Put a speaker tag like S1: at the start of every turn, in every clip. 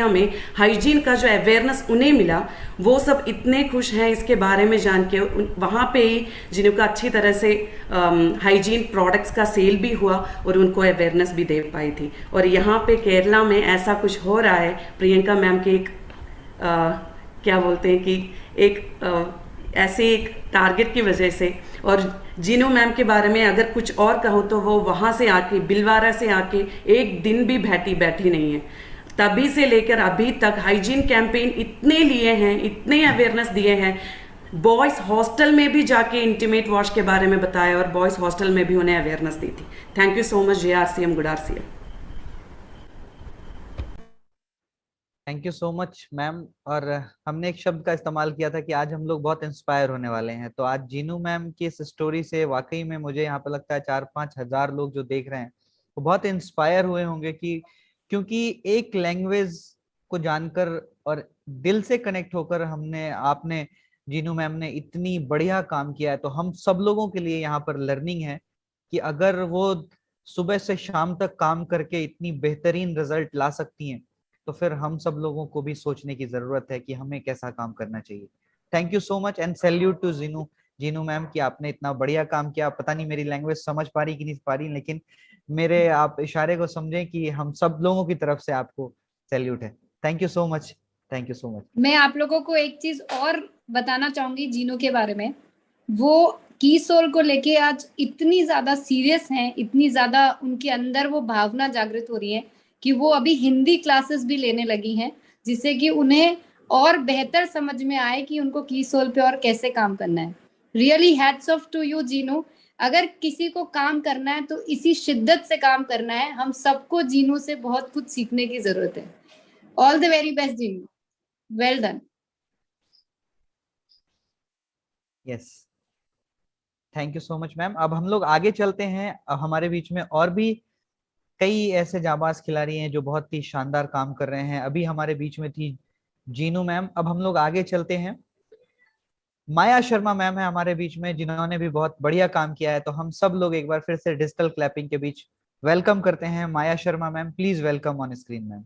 S1: में हाइजीन का जो अवेयरनेस उन्हें मिला, वो सब इतने खुश हैं इसके बारे में जान के। वहाँ पे ही जिनका अच्छी तरह से हाइजीन प्रोडक्ट्स का सेल भी हुआ और उनको अवेयरनेस भी दे पाई थी। और यहाँ पे केरला में ऐसा कुछ हो रहा है प्रियंका मैम के एक क्या बोलते हैं कि ऐसे एक टारगेट की वजह से। और जीनू मैम के बारे में अगर कुछ और कहो तो वो वहाँ से आके, बिलवारा से आके एक दिन भी बैठी नहीं है। तभी से लेकर अभी तक हाइजीन कैंपेन इतने लिए हैं, इतने अवेयरनेस दिए हैं। बॉयज़ हॉस्टल में भी जाके इंटीमेट वॉश के बारे में बताया और बॉयज़ हॉस्टल में भी उन्हें अवेयरनेस दी थी। Thank you so much JRCM good RCM।
S2: Thank you so much ma'am. और हमने एक शब्द का इस्तेमाल किया था कि आज हम लोग बहुत इंस्पायर होने वाले हैं। तो आज जीनू मैम की इस स्टोरी से वाकई में मुझे यहाँ पे लगता है 4-5 हजार लोग जो देख रहे हैं वो बहुत इंस्पायर हुए होंगे कि क्योंकि एक लैंग्वेज को जानकर और दिल से कनेक्ट होकर आपने जीनू मैम ने इतनी बढ़िया काम किया है। तो हम सब लोगों के लिए यहाँ पर लर्निंग है कि अगर वो सुबह से शाम तक काम करके इतनी बेहतरीन रिजल्ट ला सकती हैं तो फिर हम सब लोगों को भी सोचने की जरूरत है कि हमें कैसा काम करना चाहिए। Thank you so much and salute to Jinu ma'am कि आपने इतना बढ़िया काम किया। पता नहीं मेरी लैंग्वेज समझ पा रही कि नहीं पा रही, लेकिन मेरे आप इशारे को समझें कि हम सब लोगों की तरफ से आपको सैल्यूट है। Thank you so much, thank you so much.
S3: मैं आप लोगों को एक चीज और बताना चाहूंगी जीनू के बारे में। वो की सोल को लेके आज इतनी ज्यादा सीरियस हैं, इतनी ज्यादा उनके अंदर वो भावना जागृत हो रही है कि वो अभी हिंदी क्लासेस भी लेने लगी हैं, जिससे कि उन्हें और बेहतर समझ में आए कि उनको की सोल पे और कैसे काम करना है। Really hats off to you Jinu. अगर किसी को काम करना है तो इसी शिद्दत से काम करना है। हम सबको जीनू से बहुत कुछ सीखने की जरूरत है। All the very best Jinu, well done.
S2: Yes, thank you so much ma'am. अब हम लोग आगे चलते हैं। अब हमारे बीच में और भी कई ऐसे जाबाज खिलाड़ी हैं जो बहुत ही शानदार काम कर रहे हैं। अभी हमारे बीच में थी जीनू मैम। अब हम लोग आगे चलते हैं। माया शर्मा मैम है हमारे बीच में जिन्होंने भी बहुत बढ़िया काम किया है। तो हम सब लोग एक बार फिर से डिजिटल क्लैपिंग के बीच वेलकम करते हैं Maya Sharma ma'am. Please welcome on screen ma'am.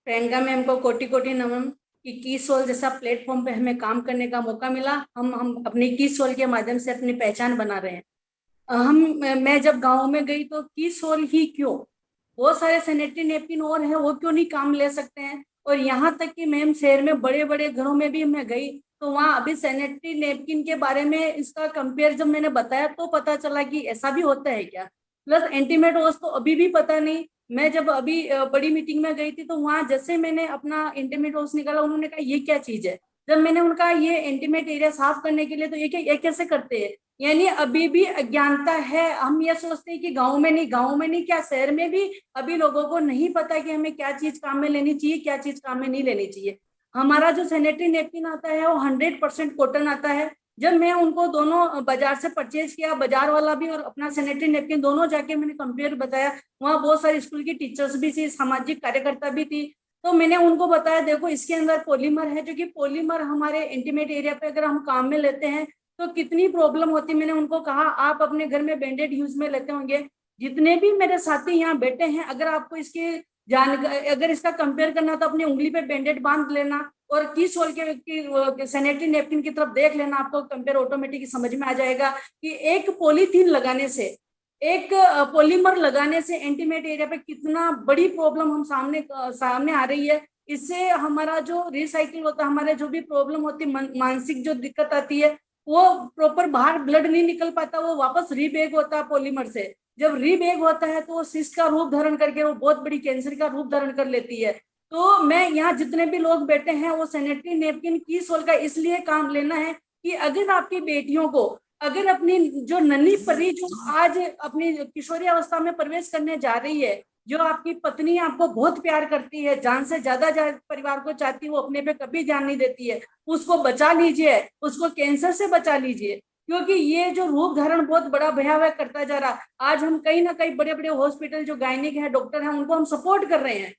S4: Priyanka ma'am को कोटि कोटि नमन कि की सोल जैसा प्लेटफॉर्म पे हमें काम करने का मौका मिला। हम अपनी की सोल के माध्यम से अपनी पहचान बना रहे हैं। मैं जब गांव में गई तो की सोल ही क्यों, बहुत सारे सैनिटरी नैपकिन और हैं, वो क्यों नहीं काम ले सकते हैं। और यहाँ तक कि मैम शहर में बड़े बड़े घरों में भी मैं गई तो वहाँ अभी सैनिटरी नैपकिन के बारे में इसका कंपेयर जब मैंने बताया तो पता चला कि ऐसा भी होता है क्या। प्लस एंटीमेट वॉश तो अभी भी पता नहीं। मैं जब अभी बड़ी मीटिंग में गई थी तो वहां जैसे मैंने अपना इंटीमेट वॉश निकाला, उन्होंने कहा ये क्या चीज है। जब मैंने उनका ये इंटीमेट एरिया साफ करने के लिए तो ये कैसे करते हैं। यानी अभी भी अज्ञानता है। हम ये सोचते हैं कि गांव में नहीं क्या शहर में भी अभी लोगों को नहीं पता कि हमें क्या चीज काम में लेनी चाहिए, क्या चीज काम में नहीं लेनी चाहिए। हमारा जो सैनिटरी नैपकिन आता है वो 100% कॉटन आता है। जब मैं उनको दोनों बाजार से परचेज किया, बाजार वाला भी और अपना सैनिटरी नैपकिन दोनों जाके मैंने कंपेयर बताया। वहाँ बहुत सारे स्कूल की टीचर्स भी थी, सामाजिक कार्यकर्ता भी थी। तो मैंने उनको बताया देखो इसके अंदर पॉलीमर है, जो कि पॉलीमर हमारे इंटीमेट एरिया पे अगर हम काम में लेते हैं तो कितनी प्रॉब्लम होती। मैंने उनको कहा आप अपने घर में बैंडेड यूज में लेते होंगे, जितने भी मेरे साथी यहाँ बैठे हैं, अगर आपको इसकी अगर इसका कंपेयर करना तो अपनी उंगली पे बैंडेड बांध लेना और की सोल के सैनिटरी नैपकिन की तरफ देख लेना, आपको कंपेयर ऑटोमेटिक समझ में आ जाएगा कि एक पॉलीथीन लगाने से, एक पॉलीमर लगाने से इंटीमेट एरिया पे कितना बड़ी प्रॉब्लम हम सामने आ रही है। इससे हमारा जो रिसाइकिल होता है, हमारे जो भी प्रॉब्लम होती है, मानसिक जो दिक्कत आती है, वो प्रॉपर बाहर ब्लड नहीं निकल पाता, वो वापस रीबैग होता है पॉलीमर से। जब रीबैग होता है तो वो सिस्ट का रूप धारण करके वो बहुत बड़ी कैंसर का रूप धारण कर लेती है। तो मैं यहाँ जितने भी लोग बैठे हैं वो सैनिटरी नैपकिन की सोल का इसलिए काम लेना है कि अगर आपकी बेटियों को, अगर अपनी जो नन्ही परी जो आज अपनी किशोरी अवस्था में प्रवेश करने जा रही है, जो आपकी पत्नी आपको बहुत प्यार करती है, जान से ज्यादा परिवार को चाहती है, वो अपने पे कभी ध्यान नहीं देती है, उसको बचा लीजिए, उसको कैंसर से बचा लीजिए। क्योंकि ये जो रूप धारण बहुत बड़ा भयावह करता जा रहा। आज हम कहीं ना कहीं बड़े बड़े हॉस्पिटल जो गायनिक है, डॉक्टर हैं, उनको हम सपोर्ट कर रहे हैं।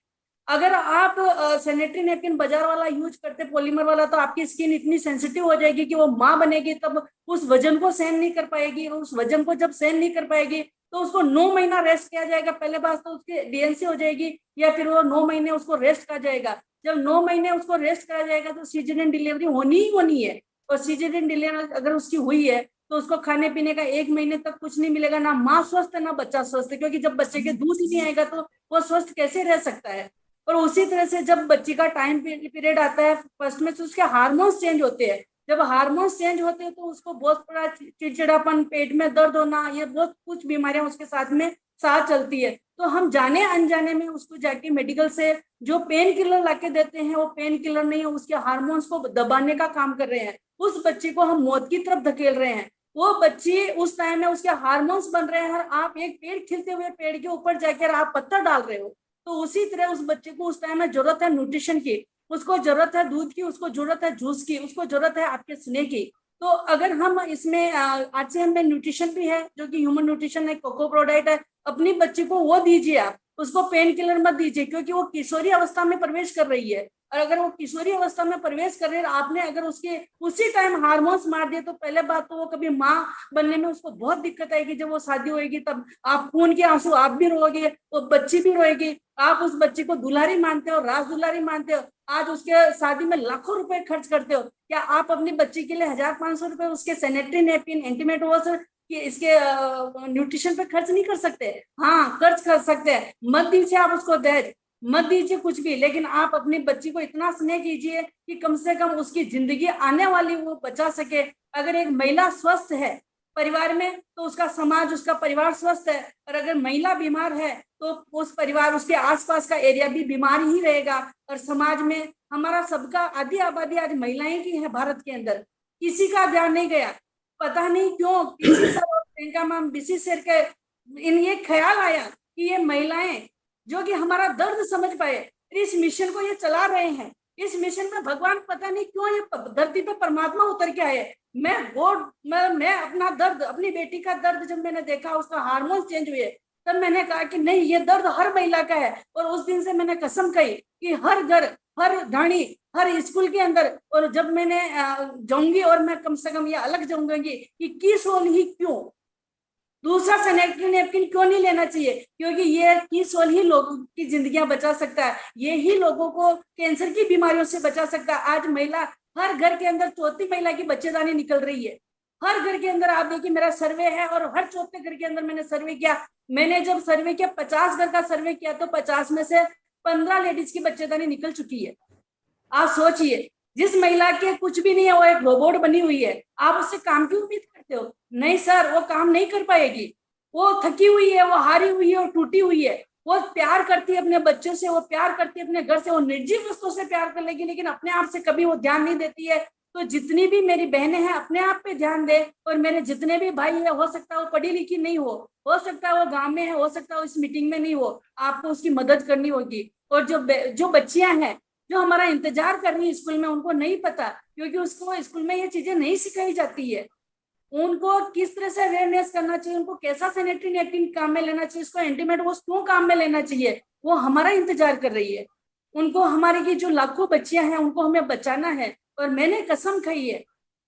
S4: अगर आप सैनिटरी नैपकिन बाजार वाला यूज करते पॉलीमर वाला तो आपकी स्किन इतनी सेंसिटिव हो जाएगी कि वो माँ बनेगी तब उस वजन को सहन नहीं कर पाएगी, और उस वजन को जब सहन नहीं कर पाएगी तो उसको 9 महीना रेस्ट किया जाएगा। पहले बात तो उसकी डीएनसी हो जाएगी या फिर वो 9 महीने उसको रेस्ट करा जाएगा। जब 9 महीने उसको रेस्ट करा जाएगा तो सीजरियन डिलीवरी होनी ही होनी है। और सीजरियन डिलीवरी अगर उसकी हुई है तो उसको खाने पीने का 1 महीने तक कुछ नहीं मिलेगा, ना माँ स्वस्थ है ना बच्चा स्वस्थ है, क्योंकि जब बच्चे के दूध ही नहीं आएगा तो वो स्वस्थ कैसे रह सकता है। और उसी तरह से जब बच्ची का टाइम पीरियड आता है फर्स्ट में, तो उसके हार्मोन्स चेंज होते हैं। जब हार्मोन्स चेंज होते हैं तो उसको बहुत बड़ा चिड़चिड़ापन, पेट में दर्द होना, ये बहुत कुछ बीमारियां उसके साथ में साथ चलती है। तो हम जाने अनजाने में उसको जाके मेडिकल से जो पेन किलर लाके देते हैं, वो पेन किलर नहीं है, उसके हार्मोन्स को दबाने का काम कर रहे हैं। उस बच्ची को हम मौत की तरफ धकेल रहे हैं। वो बच्ची उस टाइम में उसके हार्मोन्स बन रहे हैं और आप एक पेड़ खिलते हुए पेड़ के ऊपर जाकर आप पत्थर डाल रहे हो। तो उसी तरह उस बच्चे को उस टाइम में जरूरत है न्यूट्रिशन की, उसको जरूरत है दूध की, उसको जरूरत है जूस की, उसको जरूरत है आपके स्नेह की। तो अगर हम इसमें आज से हमें न्यूट्रिशन भी है जो कि ह्यूमन न्यूट्रिशन है, कोको प्रोडाइट है, अपनी बच्ची को वो दीजिए। आप उसको पेन किलर मत दीजिए, क्योंकि वो किशोरी अवस्था में प्रवेश कर रही है। और अगर वो किशोरी अवस्था में प्रवेश कर रही है, आपने अगर उसके उसी टाइम हार्मोन्स मार दिए तो पहले बात तो वो कभी माँ बनने में उसको बहुत दिक्कत आएगी। जब वो शादी होगी तब आप खून के आंसू आप भी रोओगे, वो बच्ची भी रोएगी। आप उस बच्ची को दुलारी मानते हो, राज दुलारी मानते हो, आज उसके शादी में लाखों रुपए खर्च करते हो। क्या आप अपनी बच्ची के लिए 1500 रुपए उसके सैनिटरी नैपकिन, इंटीमेट वॉश कि इसके न्यूट्रिशन पे खर्च नहीं कर सकते? हाँ, खर्च कर सकते हैं। मत दीजिए आप उसको दहेज, मत दीजिए कुछ भी, लेकिन आप अपनी बच्ची को इतना स्नेह कीजिए कि कम से कम उसकी जिंदगी आने वाली वो बचा सके। अगर एक महिला स्वस्थ है परिवार में तो उसका समाज, उसका परिवार स्वस्थ है। और अगर महिला बीमार है तो उस परिवार, उसके आसपास का एरिया भी बीमार ही रहेगा। और समाज में हमारा सबका आधी आबादी आज महिलाएं की है भारत के अंदर। किसी का ध्यान नहीं गया, पता नहीं क्यों किसी सर और प्रियंका मैम बीसी सर के इन ये ख्याल आया कि ये महिलाएं जो कि हमारा दर्द समझ पाए, इस मिशन को ये चला रहे हैं। इस मिशन में भगवान पता नहीं क्यों ये धरती पे परमात्मा उतर के आए। मैं अपना दर्द, अपनी बेटी का दर्द जब मैंने देखा, उसका हार्मोन चेंज हुए, तब मैंने कहा कि नहीं, ये दर्द हर महिला का है। और उस दिन से मैंने कसम कही कि हर घर, हर ढाणी, हर स्कूल के अंदर, और जब मैंने जाऊंगी और मैं कम से कम ये अलग जाऊंगी कि किसोल ही क्यों, दूसरा सैनिटरी नैपकिन क्यों नहीं लेना चाहिए, क्योंकि ये किसोल ही लोगों की जिंदगियां बचा सकता है। ये ही लोगों को कैंसर की बीमारियों से बचा सकता है। आज महिला, हर घर के अंदर चौथी महिला की बच्चेदानी निकल रही है। हर घर के अंदर आप देखिए, मेरा सर्वे है और हर चौथे घर के अंदर मैंने सर्वे किया। मैंने जब सर्वे किया, 50 घर का सर्वे किया, तो 50 में से 15 लेडीज की बच्चेदानी निकल चुकी है। आप सोचिए, जिस महिला के कुछ भी नहीं है, वो एक रोबोट बनी हुई है, आप उससे काम की उम्मीद करते हो? नहीं सर, वो काम नहीं कर पाएगी। वो थकी हुई है, वो हारी हुई है, वो टूटी हुई है। वो प्यार करती है अपने बच्चों से, वो प्यार करती है अपने घर से, वो निर्जीव वस्तुओं से प्यार कर लेगी, लेकिन अपने आप से कभी वो ध्यान नहीं देती है। तो जितनी भी मेरी बहनें हैं, अपने आप पे ध्यान दे। और मेरे जितने भी भाई है, हो सकता है वो पढ़ी लिखी नहीं हो सकता है वो गांव में है, हो सकता है वो इस मीटिंग में नहीं हो, आपको उसकी मदद करनी होगी। और जो बच्चियां हैं जो हमारा इंतजार कर रही है स्कूल में, उनको नहीं पता, क्योंकि उसको स्कूल में ये चीजें नहीं सिखाई जाती है। उनको किस तरह से अवेयरनेस करना चाहिए, उनको कैसा सैनिटरी नैपकिन काम में लेना चाहिए, उसको इंटीमेट वॉश क्यों काम में लेना चाहिए, वो हमारा इंतजार कर रही है। उनको, हमारी की जो लाखों बच्चियां हैं, उनको हमें बचाना है। और मैंने कसम खाई है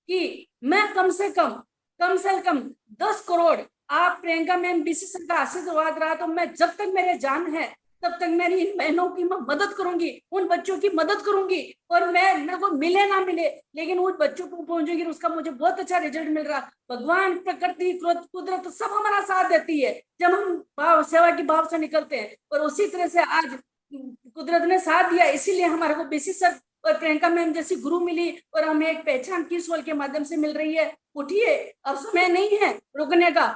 S4: कि मैं कम से कम 10 करोड़, आप प्रियंका मैम बीसी सर का आशीर्वाद रहा तो मैं, जब तक मेरे जान है तब तक मेरी इन बहनों की मैं मदद करूंगी, उन बच्चों की मदद करूंगी। और मेरे को मिले ना मिले, लेकिन उन बच्चों को पहुंचूंगी, उसका मुझे बहुत अच्छा रिजल्ट मिल रहा। भगवान, प्रकृति, कुदरत सब हमारा साथ देती है जब हम सेवा की भाव से निकलते हैं। और उसी तरह से आज कुदरत ने साथ दिया, इसीलिए हमारे को बीसी सर और प्रियंका मैम जैसी गुरु मिली, और हमें एक पहचान किसोल के माध्यम से मिल रही है। उठिए, अब समय नहीं है रुकने का।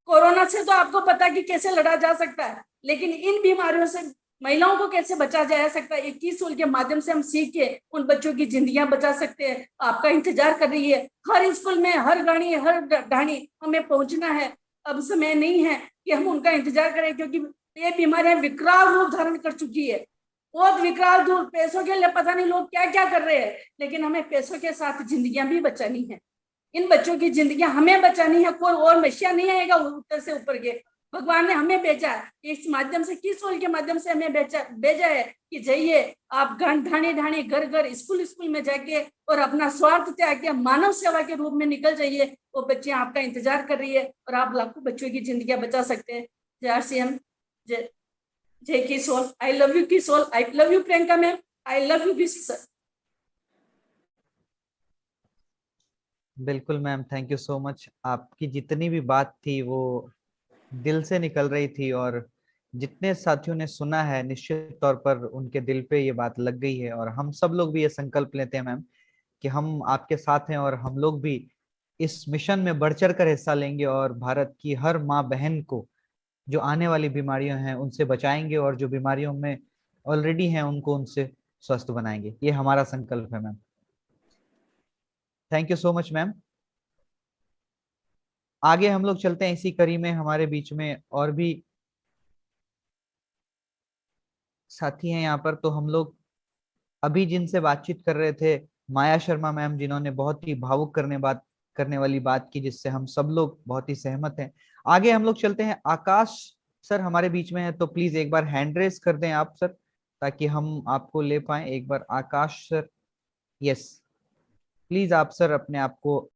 S4: कोरोना से तो आपको पता कि कैसे लड़ा जा सकता है, लेकिन इन बीमारियों से महिलाओं को कैसे बचा जा सकता है, 21 के माध्यम से हम सीख के उन बच्चों की जिंदगियां बचा सकते हैं। आपका इंतजार कर रही है हर स्कूल में, हर गाड़ी, हर ढाणी हमें पहुंचना है। अब समय नहीं है कि हम उनका इंतजार करें, क्योंकि ये बीमारियां विकराल रूप धारण कर चुकी है, बहुत विकराल रूप। पैसों के लिए पता नहीं लोग क्या क्या कर रहे हैं, लेकिन हमें पैसों के साथ जिंदगियां भी बचानी है। इन बच्चों की जिंदगी हमें बचानी है। कोई और मशीन नहीं आएगा ऊपर से ऊपर के, भगवान ने हमें भेजा है, इस माध्यम से, की सोल के माध्यम से हमें भेजा है कि जाइए आप ढाणी ढाणी घर घर स्कूल स्कूल में जाके और अपना स्वार्थ त्याग के मानव सेवा के रूप में निकल जाइए। वो बच्चियां आपका इंतजार कर रही है और आप लाखों बच्चों की जिंदगियां बचा सकते हैं। जय RCM, जय जय की सोल। आई लव यू की soul, I love you Priyanka ma'am, I love you BC sir.
S2: बिल्कुल ma'am, thank you so much. आपकी जितनी भी बात थी वो दिल से निकल रही थी, और जितने साथियों ने सुना है निश्चित तौर पर उनके दिल पे ये बात लग गई है। और हम सब लोग भी ये संकल्प लेते हैं मैम कि हम आपके साथ हैं, और हम लोग भी इस मिशन में बढ़ चढ़ कर हिस्सा लेंगे और भारत की हर माँ बहन को जो आने वाली बीमारियां हैं उनसे बचाएंगे, और जो बीमारियों में ऑलरेडी हैं उनको उनसे स्वस्थ बनाएंगे। ये हमारा संकल्प है ma'am. Thank you so much ma'am. आगे हम लोग चलते हैं इसी कड़ी में। हमारे बीच में और भी साथी हैं यहाँ पर। तो हम लोग अभी जिनसे बातचीत कर रहे थे, माया शर्मा मैम, जिन्होंने बहुत ही भावुक करने वाली बात की, जिससे हम सब लोग बहुत ही सहमत हैं। आगे हम लोग चलते हैं। आकाश सर हमारे बीच में है, तो प्लीज एक बार हैंड रेस कर दें आप सर, ताकि हम आपको ले पाए। एक बार आकाश सर, यस, प्लीज आप सर अपने आप को